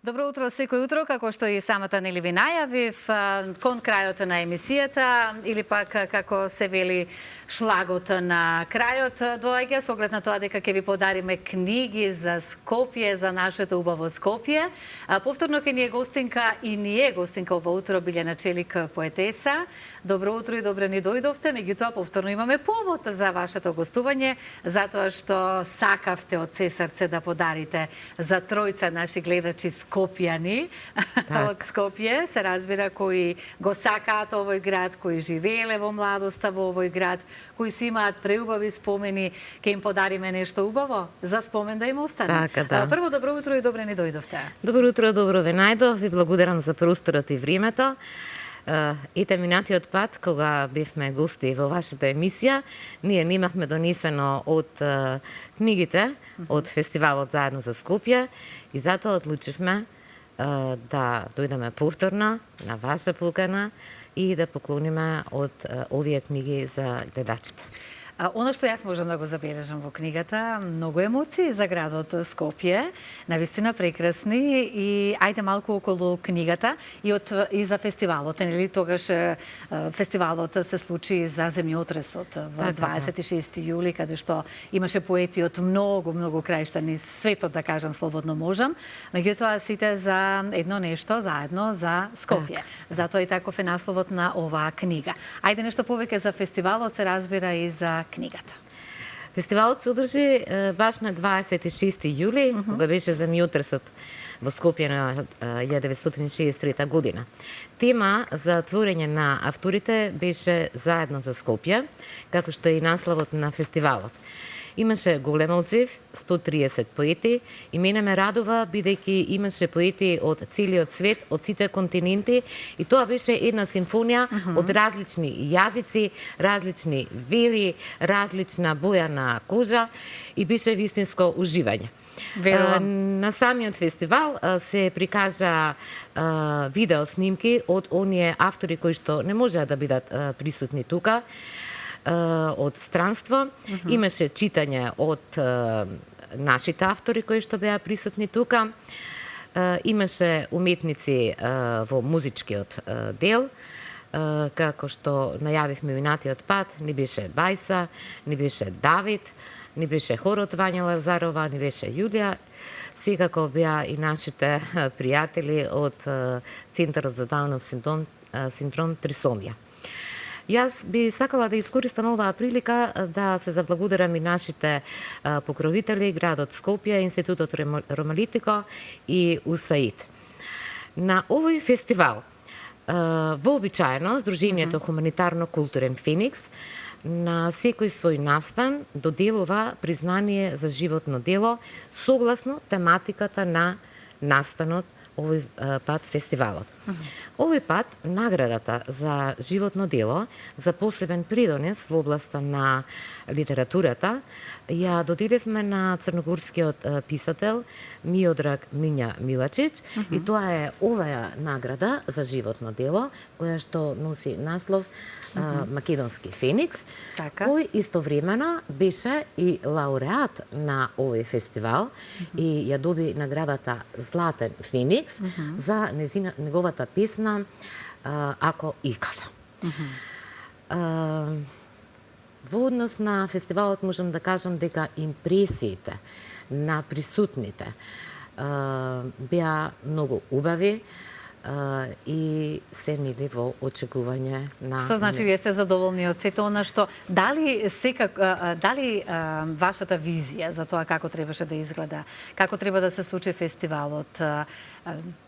Добро утро секој утро, како што и самата нели ви најавив, кон крајот на емисијата или пак како се вели шлагот на крајот доаѓа со оглед на тоа дека ќе ви подариме книги за Скопје, за нашето убаво Скопје. Повторно ќе ни е гостинка и ние гостинка ова утро Билјана Челик, поетеса. Добро утро и добре ни дојдовте, меѓутоа повторно имаме повод за вашето гостување, затоа што сакавте од се срце да подарите за тројца наши гледачи скопјани од Скопје, се разбира, кои го сакаат овој град, кои живееле во младоста во овој град, кои си имаат преубави спомени, ќе им подариме нешто убаво за спомен да им остане. Така, да. Прво, добро утро и добре ни дојдовте. Добро утро, добро ве најдов, ви благодарам за просторот и времето. Ете минатиот пат, кога бевме гости во вашата емисија, ние немавме донесено од книгите од фестивалот Заедно за Скопје и затоа одлучивме да дојдеме повторно на ваша покана и да поклониме од овие книги за гледачите. Оно што јас можам да го забележам во книгата, многу емоции за градот Скопје, навистина прекрасни, и ајде малку околу книгата и за фестивалот. Нели тогаш фестивалот се случи за земјотресот во 26 јули, каде што имаше поети од многу крајшта низ светот, да кажам слободно можам. Меѓутоа сите за едно нешто заедно за Скопје. Затоа и таков е насловот на оваа книга. Ајде нешто повеќе за фестивалот, се разбира и за книгата. Фестивалот се одржи баш на 26 јули, кога беше земјотресот во Скопје на 1963 година. Тема за творење на авторите беше Заедно за Скопје, како што е и насловот на фестивалот. Имаше голем одзив, 130 поети, и мене ме радува бидејќи имаше поети од целиот свет, од сите континенти, и тоа беше една симфонија од различни јазици, различни вери, различна боја на кожа, и беше вистинско уживање. На самиот фестивал се прикажа видео снимки од оние автори кои што не можеа да бидат присутни тука, од странство. Имаше читање од нашите автори кои што беа присутни тука. Имаше уметници во музичкиот дел, како што најавивме минатиот пат, не беше Бајса, не беше Давид, не беше хорот Вања Лазарова, не беше Јулија. Секако беа и нашите пријатели од Центарот за Даунов синдром Трисомија. Јас би сакала да искористам оваа прилика да се заблагодарам и нашите покровители, градот Скопје, Институтот Ромалитико и УСАИД. На овој фестивал вообичаено Сдруженијето Хуманитарно-културен Феникс на секој свој настан доделува признание за животно дело согласно тематиката на настанот овој пат фестивалот. Овој пат наградата за животно дело за посебен придонес во областа на литературата ја доделивме на црногорскиот писател Миодраг Миња Милачич, и тоа е оваа награда за животно дело, која што носи наслов Македонски Феникс, кој истовремено беше и лауреат на овој фестивал и ја доби наградата Златен Феникс за неговата песна Ако икада. Во однос на фестивалот можам да кажам дека импресиите на присутните беа многу убави и се нели во очекување на... Што значи вие сте задоволни од сето она што... Дали вашата визија за тоа како требаше да изгледа, како треба да се случи фестивалот,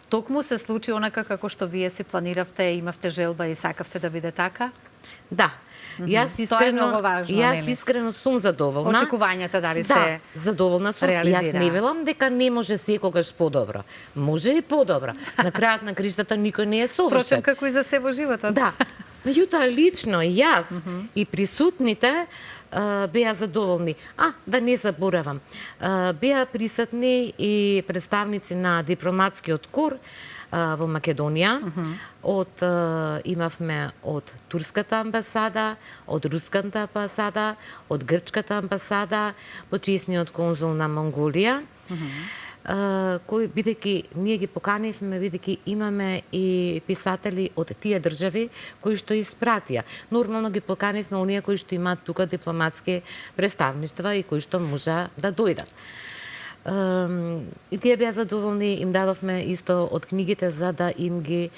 токму се случи онака како што вие си планиравте, имавте желба и сакавте да биде така? Да. Јас искрено сум задоволна. Очекувањата дали се задоволна сум. Јас не велам дека не може секогаш подобро. Може и подобро. На крајот на криштата никој не е совршен. Впрочем, како и за се во животот. Да. Меѓутоа лично и јас и присутните беа задоволни. Да не заборавам. Беа присутни и представници на дипломатскиот кор во Македонија. Имавме од турската амбасада, од руската амбасада, од грчката амбасада, почесниот конзул на Монголија. кои бидејќи ние ги поканивме, бидејќи имаме и писатели од тие држави кои што испратија. Нормално ги поканивме оние кои што имаат тука дипломатски представништва и кои што можа да дојдат. И тие беа задоволни, им дадовме исто од книгите за да им ги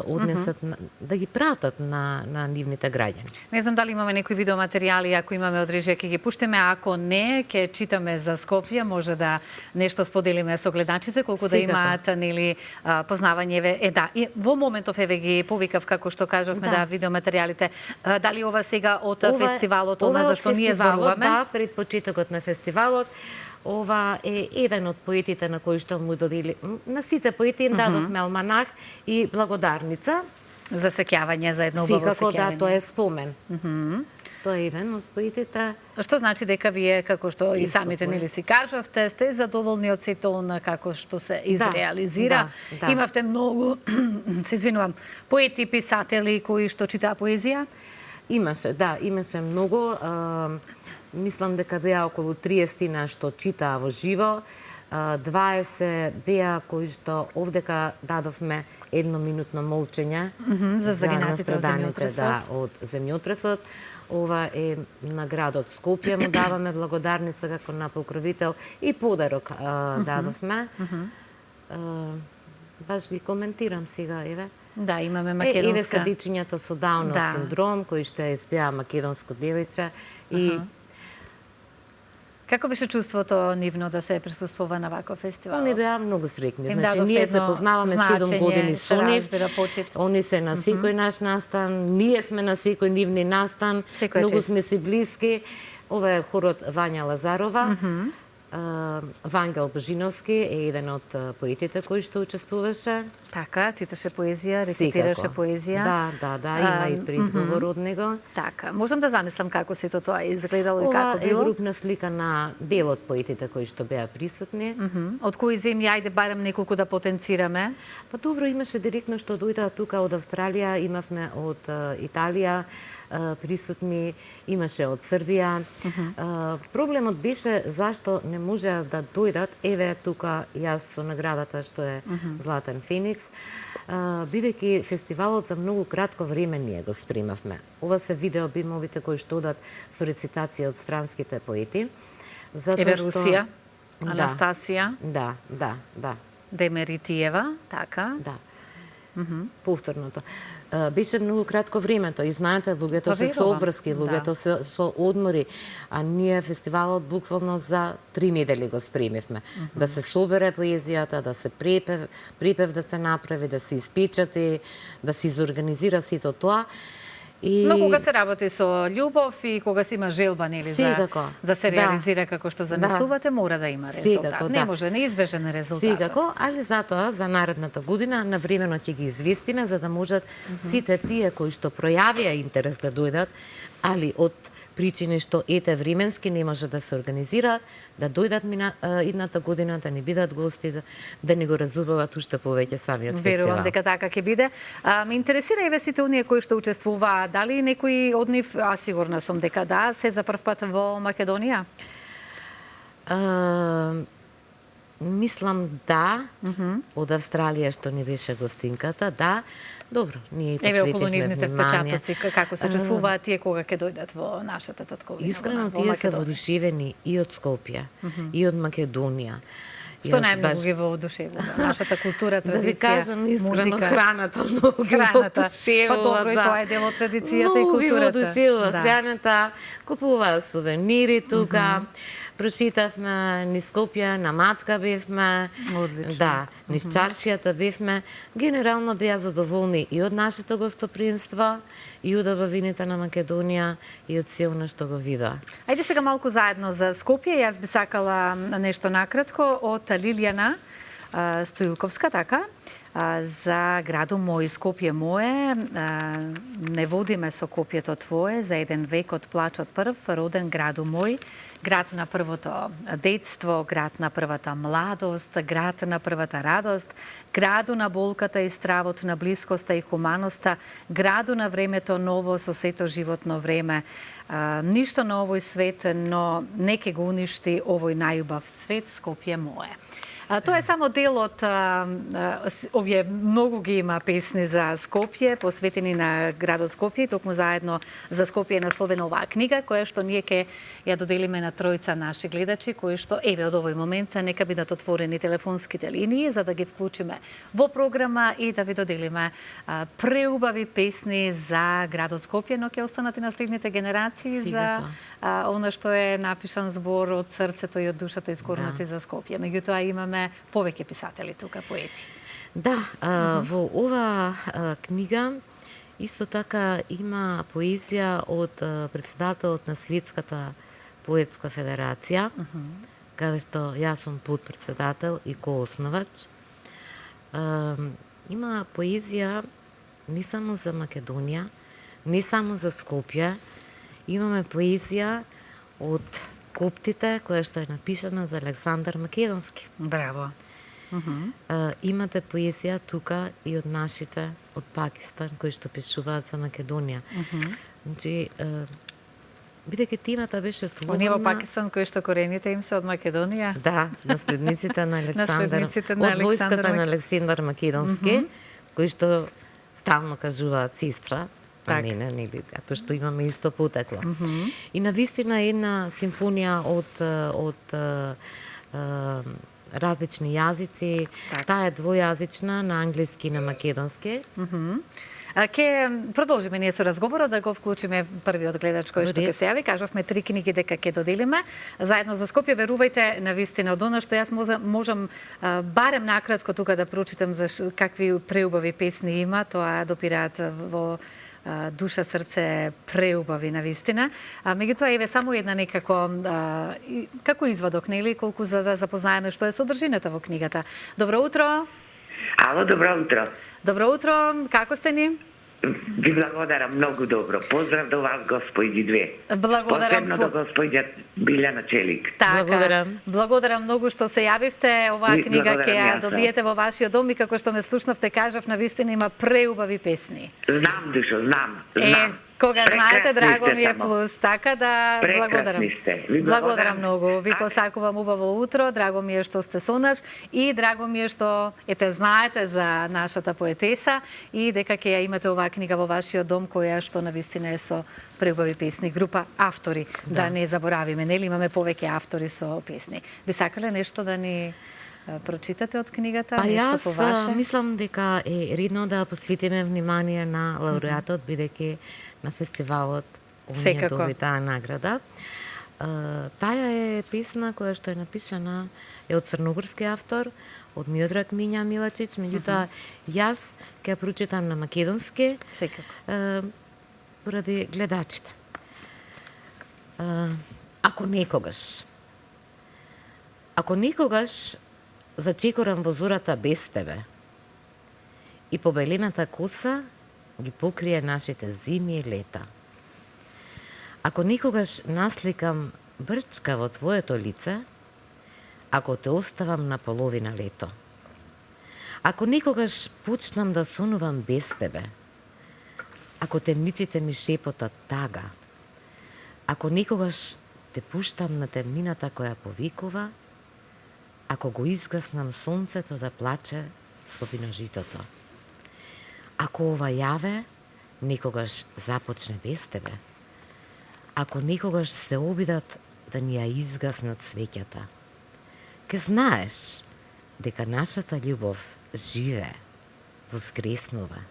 однесат, да ги пратат на нивните граѓани. Не знам дали имаме некои видеоматеријали, ако имаме од реже ќе ги пуштиме, ако не, ќе читаме за Скопје, може да нешто споделиме со гледачите, колку да имаат нели познавање. Да, и во моментов еве ги повикав како што кажавме да видеоматеријалите. Дали ова сега од фестивалот, она за што ние зборуваме? Да, пред почетокот на фестивалот. Ова е еден од поетите на кои што му додели, на сите поети им дадовме алманах и благодарница. За сеќавање, за едно убаво сеќавање. Да, тоа е спомен. Тоа е еден од поетите. Што значи дека вие, како што и самите нели си кажавте, сте задоволни од сето она како што се изреализира. Да. Имавте многу, се извинувам, поети, писатели кои што читаа поезија? Имаше многу. Мислам дека беа околу 30 што читаа во живо, 20 беа кои што овдека дадовме едноминутно молчење за настраданите од земјотресот. Ова е на градот Скопје, му даваме благодарница како на покровител и подарок дадовме. Баш ги коментирам сега, еве. Да, имаме македонска. Еве се дечињата со Даунов синдром, кои што испеа македонско девојче и како беше чувството нивно да се присуствува на ваков фестивал? Они беа многу среќни. Значи, ние се познаваме 7 години со нив. Они се на секој наш настан, ние сме на секој нивни настан. Многу сме си блиски. Ова е хорот Вања Лазарова. Вангел Божиновски е еден од поетите кои што учествуваше. Така, читаше поезија, рецитираше поезија. Да, има и предговор од него. Така, можам да замислам како сето тоа изгледало и како било. Ова е групна слика на дел од поетите кои што беа присутни. Од кои земји, ајде барем неколку да потенцираме? Па добро, имаше директно што дојдоа тука од Австралија, имавме од Италија присутни, имаше од Србија. Проблемот беше зашто не можеа да дојдат, еве тука јас со наградата што е Златен Феникс, бидејќи фестивалот за многу кратко време ние го спремавме. Ова се видео бимовите кои што одат со рецитација од странските поети. Еве Русија, Анастасија. Да. Демеритиева, така. Да. Повторното. Беше многу кратко времето и знаете, луѓето се со обврски, луѓето се со одмори, а ние фестивалот буквално за 3 недели го спремивме. Да се собере поезијата, да се припев да се направи, да се испечати, да се изорганизира сето тоа. Но кога се работи со љубов и кога се има желба, нели, за да се реализира како што замислувате, мора да има резултат. Не може неизбежен резултат. Секако, али затоа за наредната година навремено ќе ги известиме за да можат сите тие кои што пројавија интерес да дојдат, али од причини што ете временски не може да се организираат, да дојдат идната година, да не бидат гости, да не го разубават уште повеќе самиот фестивал. Верувам дека така ќе биде. Ме интересира еве сите оние кои што учествуваат, дали некои од нив, сигурна сум дека да, се за прв пат во Македонија? Мислам да, од Австралија што не беше гостинката, да. Добро, ние и посветивме внимание. Еве околу нивните впечатоци, како се чувствуваат тие кога ќе дојдат во нашата татковина? Искрено, тие се воодушевени и од Скопје, и од Македонија. Што најмногу ги воодушевува? Нашата култура, традиција, да ви кажам искрено, музика. Храната многу ги воодушевува. Па добро, и тоа е дел од традицијата и културата. Многу ги воодушевува храната, купуваа сувенири тука. Прошетавме низ Скопје, на Матка бевме. Одлично. Да, низ Чаршијата бевме. Генерално беа задоволни и од нашето гостоприемство, и од обавините на Македонија, и од се она што го видоа. Ајде сега малку заедно за Скопје. Јас би сакала нешто накратко од Лилијана Стоилковска, така? За граду мој, Скопје мое, не водиме со копјето твое, за еден век од плачот прв, роден граду мој, град на првото детство, град на првата младост, град на првата радост, граду на болката и стравот, на блискоста и хуманоста, граду на времето ново со сето животно време. Ништо на овој свет, но не ке го уништи овој најубав цвет, Скопје мое. Тоа е само дел од овие многу ги има песни за Скопје, посветени на градот Скопје, токму заедно за Скопје е насловена оваа книга, која што ние ќе ја доделиме на тројца наши гледачи, кои што еве од овој момент нека бидат отворени телефонските линии за да ги вклучиме во програма и да ви доделиме преубави песни за градот Скопје, но ќе останат и наследните генерации за она што е напишан збор од срцето и од душата искорнати за Скопје. Меѓутоа имаме повеќе писатели тука, поети. Да, во оваа книга исто така има поезија од председателот на Светската поетска федерација, каде што јас сум подпредседател и коосновач. Има поезија не само за Македонија, не само за Скопје, имаме поезија од Коптите, која што е напишана за Александар Македонски. Браво. Имате поезија тука и од нашите, од Пакистан, кои што пишуваат за Македонија. Значи, бидејќи темата беше слободна... Оние во Пакистан кои што корените им се од Македонија? Да, наследниците на Александар, од војската на Александар Македонски, кои што стално кажуваат сестра, на мене, нели, затоа што имаме исто потекло. И навистина една симфонија од различни јазици, таа е двојазична на англиски и на македонски. Ке продолжиме ние со разговорот, да го вклучиме првиот гледач кој што ќе се јави. Кажавме 3 книги дека ќе доделиме. Заедно за Скопје, верувајте, навистина од она што јас можам барем накратко тука да прочитам за какви преубави песни има, тоа допираат во душа, срце, преубави навистина. Меѓутоа, еве само една некако како извадок, нели, колку за да запознаеме што е содржината во книгата. Добро утро. Ало, добро утро. Добро утро, како сте ни? Ви благодарам, многу добро. Поздрав до вас, господи две. Благодарам. Посебно до господја Билјана Челик. Така, благодарам многу што се јавивте. Оваа книга ќе ја добиете во вашиот дом и како што ме слушнавте, кажав, навистина има преубави песни. Знам, душо, знам. Кога знаете, драго ми е плюс, така да благодарам. Благодарам многу. Ви посакувам убаво утро, драго ми е што сте со нас и драго ми е што знаете за нашата поетеса и дека ќе ја имате оваа книга во вашиот дом која што навистина е со преубави песни, група автори, да не заборавиме, нели имаме повеќе автори со песни. Би сакале нешто да ни прочитате од книгата? Па јас мислам дека е редно да посветиме внимание на лауреатот, бидејќи на фестивалот оние доби таа награда. Таа е песна која што е напишана е од црногорски автор, од Миодраг Миња Милачич, меѓутоа јас ќе ја прочитам на македонски. Секако. Поради гледачите. Ако некогаш зачекорам во зората без тебе и побелената коса ги покрие нашите зими и лета. Ако некогаш насликам брчка во твоето лице, ако те оставам на половина лето. Ако некогаш почнам да сонувам без тебе, ако темниците ми шепотат тага, ако некогаш те пуштам на темнината која повикува, ако го изгаснам сонцето да плаче со виножитото. Ако ова јаве некогаш започне без тебе, ако некогаш се обидат да ни ја изгаснат свеќата, ке знаеш дека нашата љубов живе, возгреснува,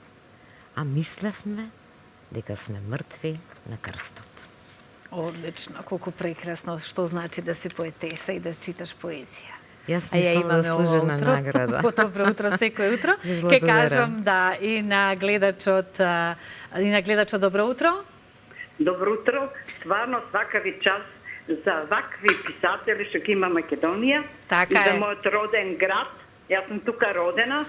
а мислевме дека сме мртви на крстот. Одлично, колку прекрасно, што значи да си поетеса и да читаш поезија. Јас мислам заслужена награда. Добро утро секој утро. Ке кажам и на гледачот добро утро. Добро утро. Стварно свака ви час за вакви писатели што ќе има Македонија. Така и за мојот роден град. Јас сум тука родена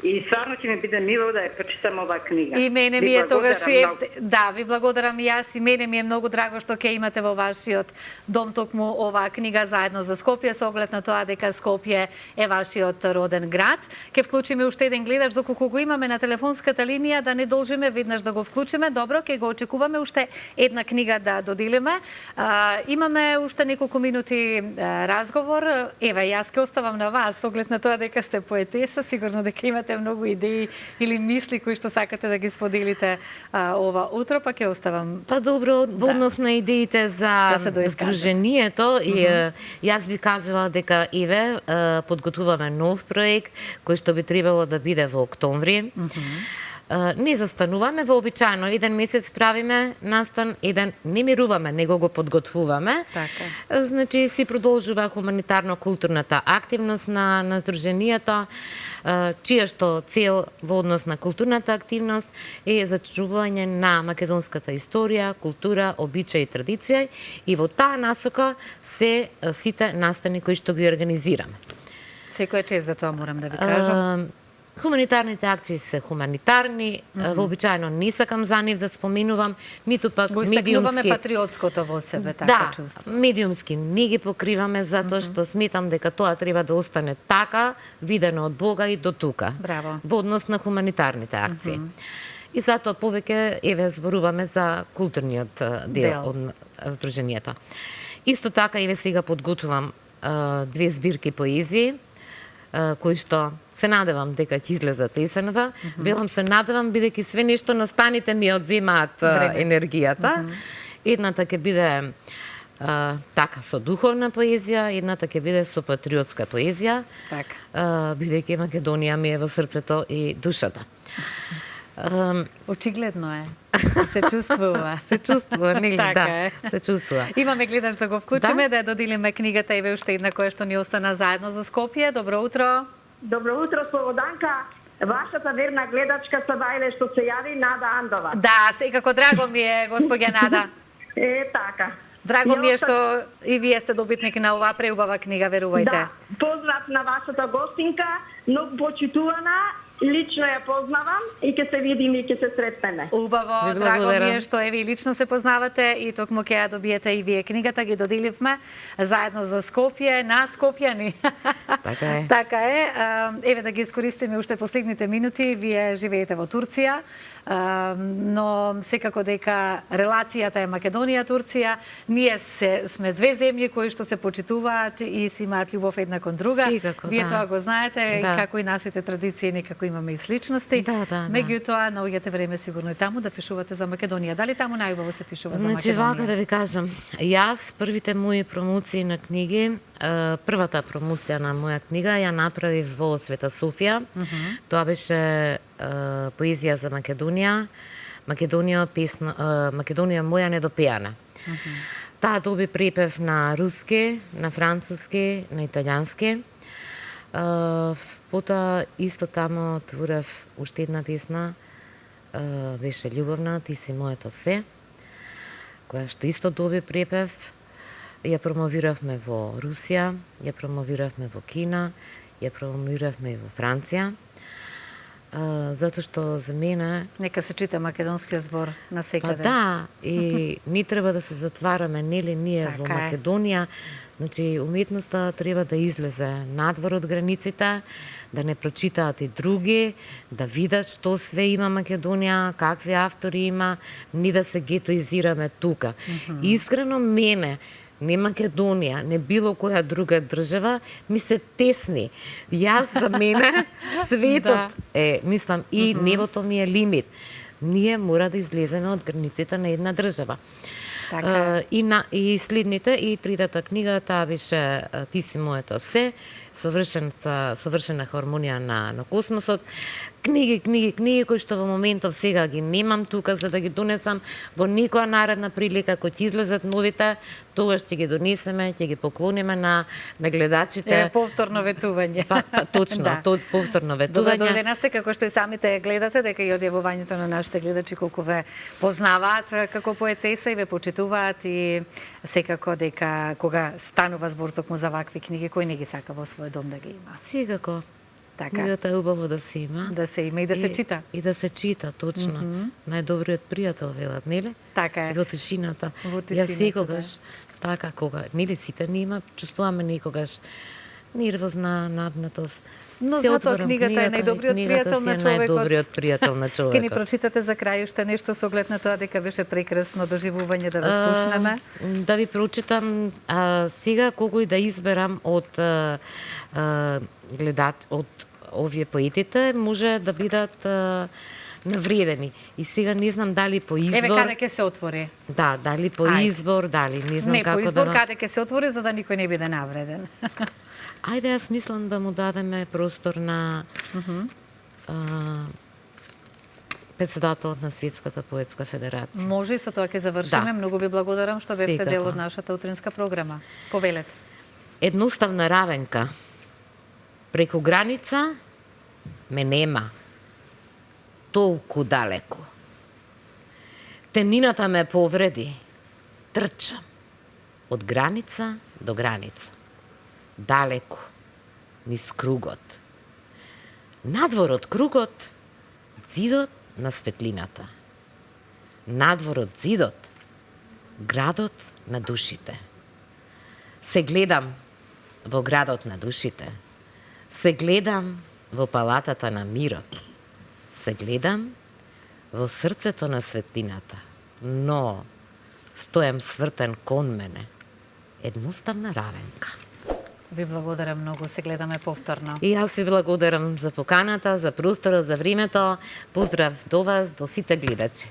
и стварно ќе ми биде мило да ја прочитам оваа книга. И мене Ви ми е тогаш благодарам многу. да, ви благодарам и јас, и мене ми е многу драго што ќе имате во вашиот дом токму оваа книга заедно за Скопје, со оглед на тоа дека Скопје е вашиот роден град. Ќе вклучиме уште еден гледач доколку го имаме на телефонската линија, да не должиме веднаш да го вклучиме. Добро, ќе го очекуваме уште една книга да доделиме. Имаме уште неколку минути разговор. Ева, јас ќе оставам на вас, со оглед на тоа дека сте поетеса, сигурно дека имате многу идеи или мисли кои што сакате да ги споделите ова утро, па ќе оставам. Па добро, во однос на идеите за здружението, јас би кажала дека еве подготвуваме нов проект кој што би требало да биде во октомври. Не застануваме вообичаено, еден месец правиме настан, еден не мируваме, него го подготвуваме. Така. Значи си продолжува хуманитарно-културната активност на здружението, чија што цел во однос на културната активност е зачувување на македонската историја, култура, обичаи и традиција, и во таа насока се сите настани кои што ги организираме. Секоја чест за тоа морам да ви кажам. Хуманитарните акции се хуманитарни, вообичаено не сакам за нив да споменувам, ниту пак Го медиумски. патриотското во себе, така Да, чувство. медиумски не ги покриваме затоа што сметам дека тоа треба да остане така, видено од Бога и до тука. Браво. Во однос на хуманитарните акции. И затоа повеќе еве зборуваме за културниот дел од здружението. Исто така еве сега подготвувам 2 збирки поезии кои што се надевам дека ќе излезат есенва. Велам се надевам бидејќи све нешто настаните ми одземаат енергијата. Едната ќе биде така со духовна поезија, едната ќе биде со патриотска поезија. Така. Бидејќи Македонија ми е во срцето и душата. Очигледно е. Се чувствува. Се чувствува, нели? Така Да, е. се чувствува. Имаме гледач да го вклучиме, да ја доделиме книгата и уште една која што ни остана заедно за Скопје. Добро утро. Добро утро, Слободанка. Вашата верна гледачка са Вајле што се јави, Нада Андова. Да, секако драго ми е, господја Нада. Така. Драго ми е што и вие сте добитник на оваа преубава книга, верувајте. Да, поздрав на вашата гостинка, многу почитувана, лично ја познавам и ќе се видиме и ќе се сретнеме. Убаво, Ви драго ми благодарам. е што е ви лично се познавате и токму ќе ја добиете и вие книгата, ги доделивме заедно за Скопје, на Скопјани. Така е. Така е. Еве да ги искористиме уште последните минути. Вие живеете во Турција, но секако дека релацијата е Македонија-Турција. Ние сме две земји кои што се почитуваат и си имаат љубов една кон друга. Секако, Вие да. тоа го знаете, Да. како и нашите традиции, некако имаме и сличности. Да, да, да. Меѓутоа, наоѓате време сигурно и таму да пишувате за Македонија. Дали таму најубаво се пишува за Значи, вака Македонија? да ви кажам, јас првите мои промоции на книги, првата промоција на моја книга ја направив во Света Софија. Тоа беше поезија за Македонија, Македонија моја недопеана. Таа доби препев на руски, на француски, на италијански. Потоа исто таму творев уште една песна, беше љубовна, ти си моето се, која што исто доби препев. Ја промовиравме во Русија, ја промовиравме во Кина, ја промовиравме и во Франција. Затоа што за мене Нека се чита македонскиот збор на па секаде. да, и не треба да се затвараме, нели ние во Така е. Македонија. Значи, уметноста треба да излезе надвор од границите, да не прочитаат и други, да видат што све има Македонија, какви автори има, не да се гетоизираме тука. Искрено мене, не Македонија, не било која друга држава, ми се тесни. Јас за мене светот е, мислам, и небото ми е лимит. Ние мора да излеземе од границите на една држава. Така е. И следните, и третата книга, таа беше Ти си моето се, совршена хармонија на космосот. Книги кои што во моментов сега ги немам тука за да ги донесам во никоја наредна прилика кој ќе излезат новите, тогаш ќе ги донесеме, ќе ги поклониме на гледачите. Е, повторно ветување. Точно, Да. тоа повторно Добре ветување. доведена сте, како што и самите гледате, дека и одјавувањето на нашите гледачи колку ве познаваат како поетеса и ве почитуваат и секако дека кога станува збор токму за вакви книги, кој не ги сака во свој дом да ги има. Секако. Така. Книгата е убаво да се има. Да се има и да се чита. И да се чита, точно. Најдобриот пријател, велат, нели? Така е. И во тишината. Во Јас тишината, секогаш, така, кога, нели сите нема, чувствуваме некогаш нервозна, напнатост. Но се затоа отворам книгата е најдобриот пријател на човекот. Најдобриот пријател на човекот. Ке ни прочитате за крај уште нешто со оглед на тоа дека беше прекрасно доживување да ве слушнеме. Да ви прочитам сега колку и да изберам од од овие поетите, може да бидат навредени. И сега не знам дали по избор... Еве каде ќе се отвори? Да, дали по избор, дали не знам Не, како по избор да... каде ќе се отвори за да никој не биде навреден. Ајде, јас мислам да му дадеме простор на председателот на Светската поетска федерација. Може и со тоа ќе завршиме. Да. Многу ви благодарам што бевте Секако. дел од нашата утринска програма. Повелете. Едноставна равенка. Преку граница ме нема. Толку далеку. Темнината ме повреди. Трчам. Од граница до граница. Далеку. Низ кругот. Надвор од кругот, зидот на светлината. Надвор од зидот, градот на душите. Се гледам во градот на душите. Се гледам во палатата на мирот. Се гледам во срцето на светлината. Но стојам свртен кон мене. Едноставна равенка. Ви благодарам многу. Се гледаме повторно. И јас ви благодарам за поканата, за просторот, за времето. Поздрав до вас, до сите гледачи.